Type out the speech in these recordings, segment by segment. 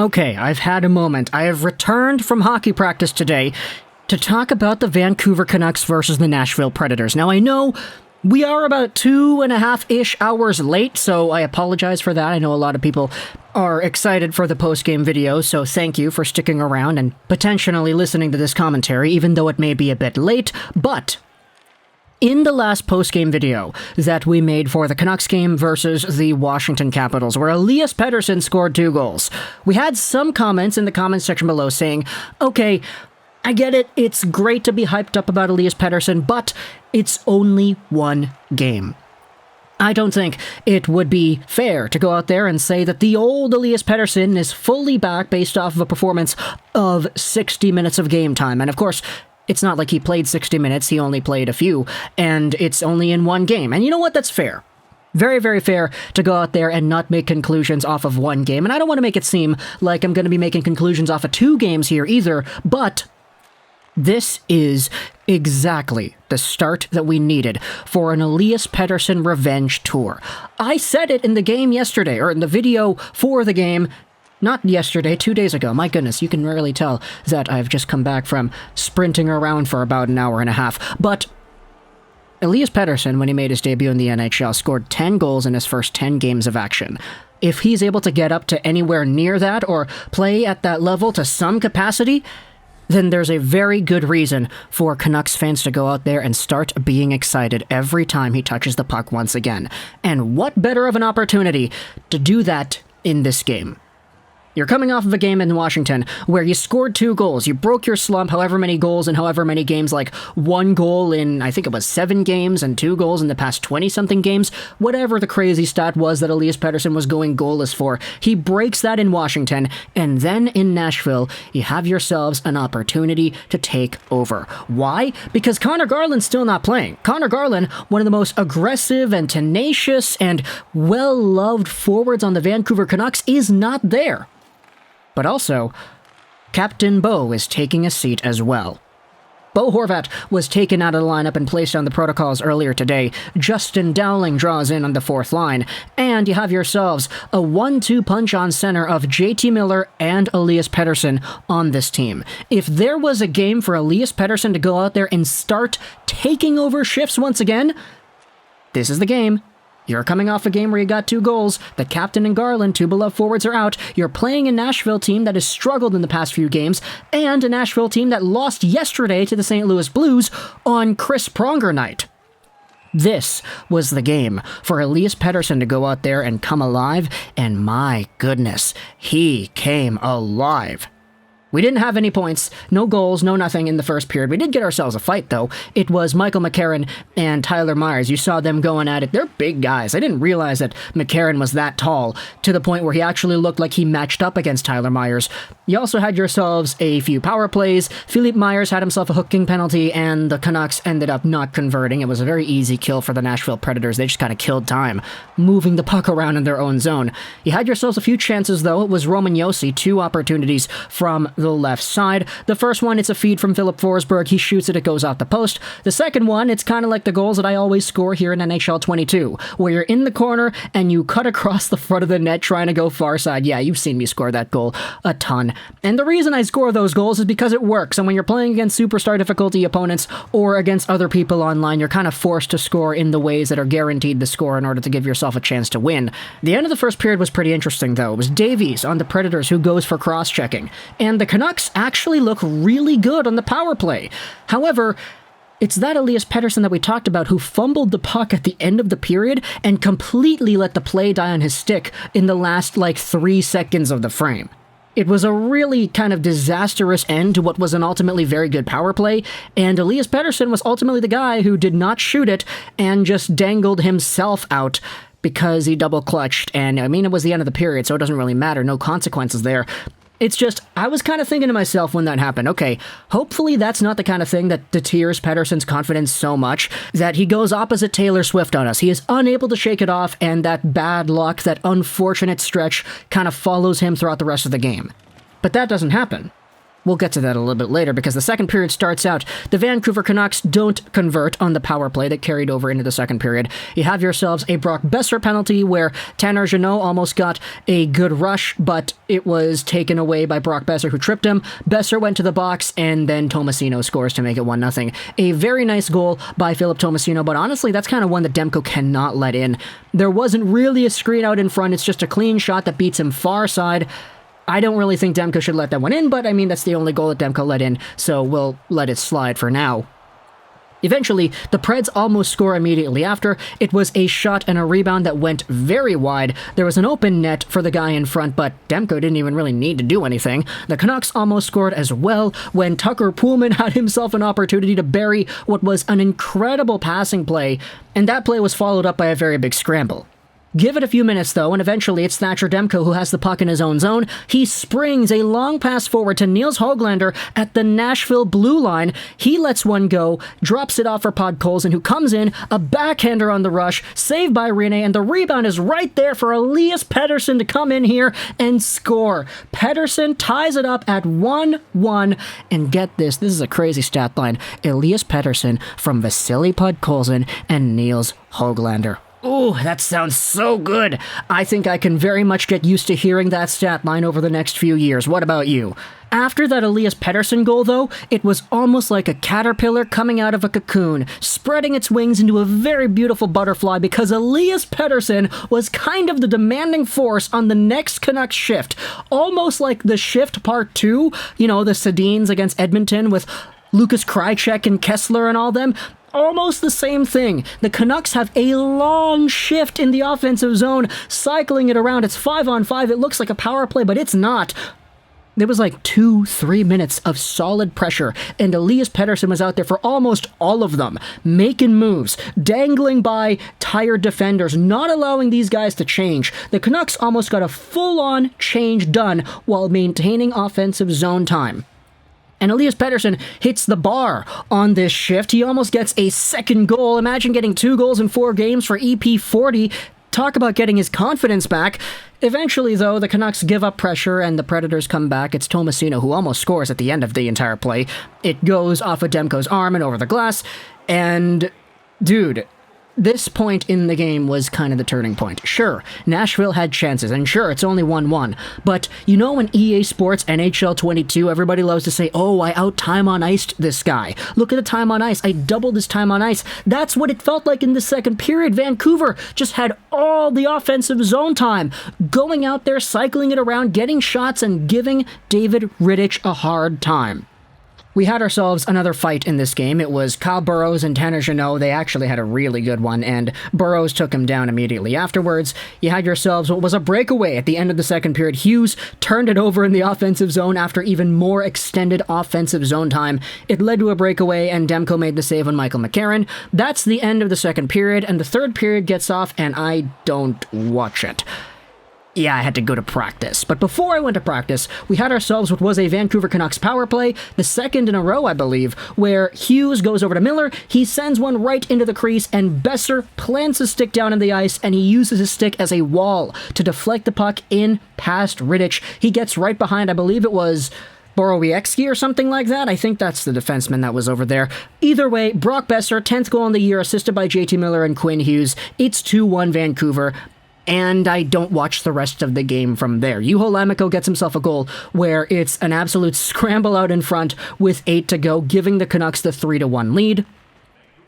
Okay, I've had a moment. I have returned from hockey practice today to talk about the Vancouver Canucks versus the Nashville Predators. Now, I know we are about 2.5-ish hours late, so I apologize for that. I know a lot of people are excited for the post-game video, so thank you for sticking around and potentially listening to this commentary, even though it may be a bit late. But in the last post-game video that we made for the Canucks game versus the Washington Capitals, where Elias Pettersson scored 2 goals, we had some comments in the comments section below saying, okay, I get it, it's great to be hyped up about Elias Pettersson, but it's only one game. I don't think it would be fair to go out there and say that the old Elias Pettersson is fully back based off of a performance of 60 minutes of game time. And of course, it's not like he played 60 minutes, he only played a few, and it's only in one game. And you know what? That's fair. Very, very fair to go out there and not make conclusions off of one game. And I don't want to make it seem like I'm going to be making conclusions off of 2 games here either, but this is exactly the start that we needed for an Elias Pettersson revenge tour. I said it in the game yesterday, or in the video for the game. Not yesterday, 2 days ago. My goodness, you can rarely tell that I've just come back from sprinting around for about an hour and a half. But Elias Pettersson, when he made his debut in the NHL, scored 10 goals in his first 10 games of action. If he's able to get up to anywhere near that or play at that level to some capacity, then there's a very good reason for Canucks fans to go out there and start being excited every time he touches the puck once again. And what better of an opportunity to do that in this game? You're coming off of a game in Washington where you scored 2 goals. You broke your slump however many goals in however many games, like 1 goal in, I think it was 7 games and 2 goals in the past 20-something games. Whatever the crazy stat was that Elias Pettersson was going goalless for, he breaks that in Washington, and then in Nashville, you have yourselves an opportunity to take over. Why? Because Conor Garland's still not playing. Conor Garland, one of the most aggressive and tenacious and well-loved forwards on the Vancouver Canucks, is not there. But also, Captain Bo is taking a seat as well. Bo Horvat was taken out of the lineup and placed on the protocols earlier today. Justin Dowling draws in on the 4th line. And you have yourselves a 1-2 punch on center of JT Miller and Elias Pettersson on this team. If there was a game for Elias Pettersson to go out there and start taking over shifts once again, this is the game. You're coming off a game where you got 2 goals. The captain and Garland, 2 beloved forwards, are out. You're playing a Nashville team that has struggled in the past few games, and a Nashville team that lost yesterday to the St. Louis Blues on Chris Pronger night. This was the game for Elias Pettersson to go out there and come alive, and my goodness, he came alive. We didn't have any points, no goals, no nothing in the first period. We did get ourselves a fight, though. It was Michael McCarron and Tyler Myers. You saw them going at it. They're big guys. I didn't realize that McCarron was that tall, to the point where he actually looked like he matched up against Tyler Myers. You also had yourselves a few power plays. Philip Myers had himself a hooking penalty, and the Canucks ended up not converting. It was a very easy kill for the Nashville Predators. They just kind of killed time, moving the puck around in their own zone. You had yourselves a few chances, though. It was Roman Josi, 2 opportunities from the left side. The first one, it's a feed from Philip Forsberg. He shoots it, it goes off the post. The second one, it's kind of like the goals that I always score here in NHL 22, where you're in the corner and you cut across the front of the net trying to go far side. Yeah, you've seen me score that goal a ton. And the reason I score those goals is because it works. And when you're playing against superstar difficulty opponents or against other people online, you're kind of forced to score in the ways that are guaranteed to score in order to give yourself a chance to win. The end of the first period was pretty interesting, though. It was Davies on the Predators who goes for cross-checking. And the Canucks actually look really good on the power play. However, it's that Elias Pettersson that we talked about who fumbled the puck at the end of the period and completely let the play die on his stick in the last, 3 seconds of the frame. It was a really kind of disastrous end to what was an ultimately very good power play, and Elias Pettersson was ultimately the guy who did not shoot it and just dangled himself out because he double-clutched, and it was the end of the period, so it doesn't really matter, no consequences there. It's just, I was kind of thinking to myself when that happened, okay, hopefully that's not the kind of thing that deters Pettersson's confidence so much that he goes opposite Taylor Swift on us. He is unable to shake it off, and that bad luck, that unfortunate stretch, kind of follows him throughout the rest of the game. But that doesn't happen. We'll get to that a little bit later because the second period starts out. The Vancouver Canucks don't convert on the power play that carried over into the second period. You have yourselves a Brock Boeser penalty where Tanner Jeannot almost got a good rush, but it was taken away by Brock Boeser, who tripped him. Boeser went to the box, and then Tomasino scores to make it 1-0. A very nice goal by Philip Tomasino, but honestly, that's kind of one that Demko cannot let in. There wasn't really a screen out in front. It's just a clean shot that beats him far side. I don't really think Demko should let that one in, but I mean, that's the only goal that Demko let in, so we'll let it slide for now. Eventually, the Preds almost score immediately after. It was a shot and a rebound that went very wide. There was an open net for the guy in front, but Demko didn't even really need to do anything. The Canucks almost scored as well when Tucker Poolman had himself an opportunity to bury what was an incredible passing play, and that play was followed up by a very big scramble. Give it a few minutes, though, and eventually it's Thatcher Demko who has the puck in his own zone. He springs a long pass forward to Nils Höglander at the Nashville blue line. He lets one go, drops it off for Podkolzin, who comes in, a backhander on the rush, saved by Rinne, and the rebound is right there for Elias Pettersson to come in here and score. Pettersson ties it up at 1-1, and get this is a crazy stat line. Elias Pettersson from Vasily Podkolzin and Nils Höglander. Ooh, that sounds so good. I think I can very much get used to hearing that stat line over the next few years. What about you? After that Elias Pettersson goal, though, it was almost like a caterpillar coming out of a cocoon, spreading its wings into a very beautiful butterfly because Elias Pettersson was kind of the demanding force on the next Canucks shift. Almost like the shift part 2, you know, the Sedins against Edmonton with Lukas Krajicek and Kessler and all them. Almost the same thing. The Canucks have a long shift in the offensive zone, cycling it around. It's 5-on-5. It looks like a power play, but it's not. There was like 2-3 minutes of solid pressure, and Elias Pettersson was out there for almost all of them, making moves, dangling by tired defenders, not allowing these guys to change. The Canucks almost got a full-on change done while maintaining offensive zone time. And Elias Pettersson hits the bar on this shift. He almost gets a second goal. Imagine getting 2 goals in 4 games for EP40. Talk about getting his confidence back. Eventually, though, the Canucks give up pressure and the Predators come back. It's Tomasino who almost scores at the end of the entire play. It goes off of Demko's arm and over the glass. And, dude, this point in the game was kind of the turning point. Sure, Nashville had chances, and sure, it's only 1-1. But you know in EA Sports NHL 22, everybody loves to say, oh, I out-time on iced this guy. Look at the time on ice. I doubled his time on ice. That's what it felt like in the second period. Vancouver just had all the offensive zone time, going out there, cycling it around, getting shots, and giving David Rittich a hard time. We had ourselves another fight in this game. It was Kyle Burroughs and Tanner Jeannot. They actually had a really good one, and Burroughs took him down immediately afterwards. You had yourselves what was a breakaway at the end of the second period. Hughes turned it over in the offensive zone after even more extended offensive zone time. It led to a breakaway, and Demko made the save on Michael McCarron. That's the end of the second period, and the third period gets off, and I don't watch it. Yeah, I had to go to practice. But before I went to practice, we had ourselves what was a Vancouver Canucks power play, the second in a row, I believe, where Hughes goes over to Miller, he sends one right into the crease, and Boeser plants his stick down in the ice, and he uses his stick as a wall to deflect the puck in past Rittich. He gets right behind, I believe it was Borowiecki or something like that. I think that's the defenseman that was over there. Either way, Brock Boeser, 10th goal in the year, assisted by JT Miller and Quinn Hughes. It's 2-1 Vancouver. And I don't watch the rest of the game from there. Juho Lammikko gets himself a goal where it's an absolute scramble out in front with 8 to go, giving the Canucks the 3-1 lead.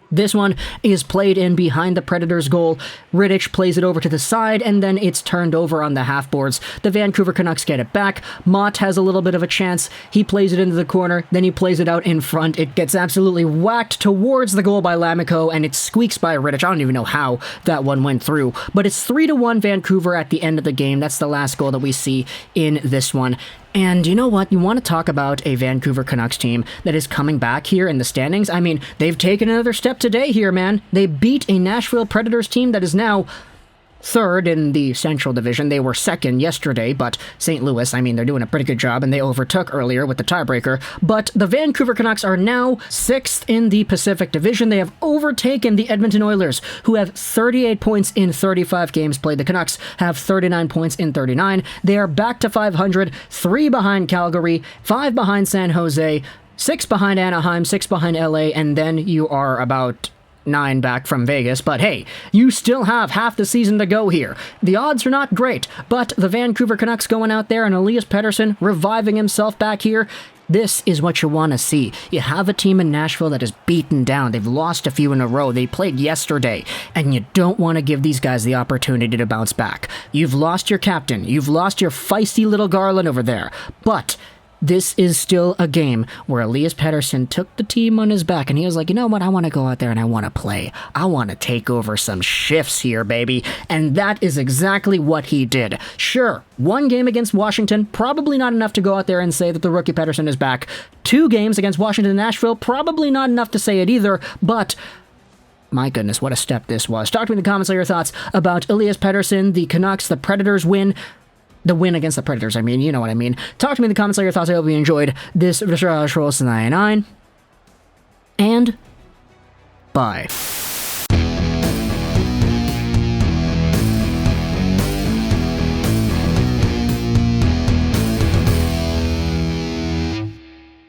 This one is played in behind the Predators' goal. Rittich plays it over to the side, and then it's turned over on the half-boards. The Vancouver Canucks get it back. Mott has a little bit of a chance. He plays it into the corner, then he plays it out in front. It gets absolutely whacked towards the goal by Lammikko, and it squeaks by Rittich. I don't even know how that one went through. But it's 3-1 Vancouver at the end of the game. That's the last goal that we see in this one. And you know what? You want to talk about a Vancouver Canucks team that is coming back here in the standings? I mean, they've taken another step today here, man. They beat a Nashville Predators team that is now third in the Central Division. They were second yesterday, but St. Louis, I mean, they're doing a pretty good job, and they overtook earlier with the tiebreaker. But the Vancouver Canucks are now sixth in the Pacific Division. They have overtaken the Edmonton Oilers, who have 38 points in 35 games played. The Canucks have 39 points in 39. They are back to 500, 3 behind Calgary, 5 behind San Jose, 6 behind Anaheim, 6 behind LA, and then you are about 9 back from Vegas, but hey, you still have half the season to go here. The odds are not great, but the Vancouver Canucks going out there and Elias Pettersson reviving himself back here, this is what you want to see. You have a team in Nashville that is beaten down. They've lost a few in a row. They played yesterday, and you don't want to give these guys the opportunity to bounce back. You've lost your captain. You've lost your feisty little Garland over there, but this is still a game where Elias Pettersson took the team on his back and he was like, you know what, I want to go out there and I want to play. I want to take over some shifts here, baby. And that is exactly what he did. Sure, 1 game against Washington, probably not enough to go out there and say that the rookie Pettersson is back. 2 games against Washington and Nashville, probably not enough to say it either, but my goodness, what a step this was. Talk to me in the comments on your thoughts about Elias Pettersson, the Canucks, the Predators win. The win against the Predators, I mean, you know what I mean. Talk to me in the comments on your thoughts. I hope you enjoyed this Rolls 99. And bye.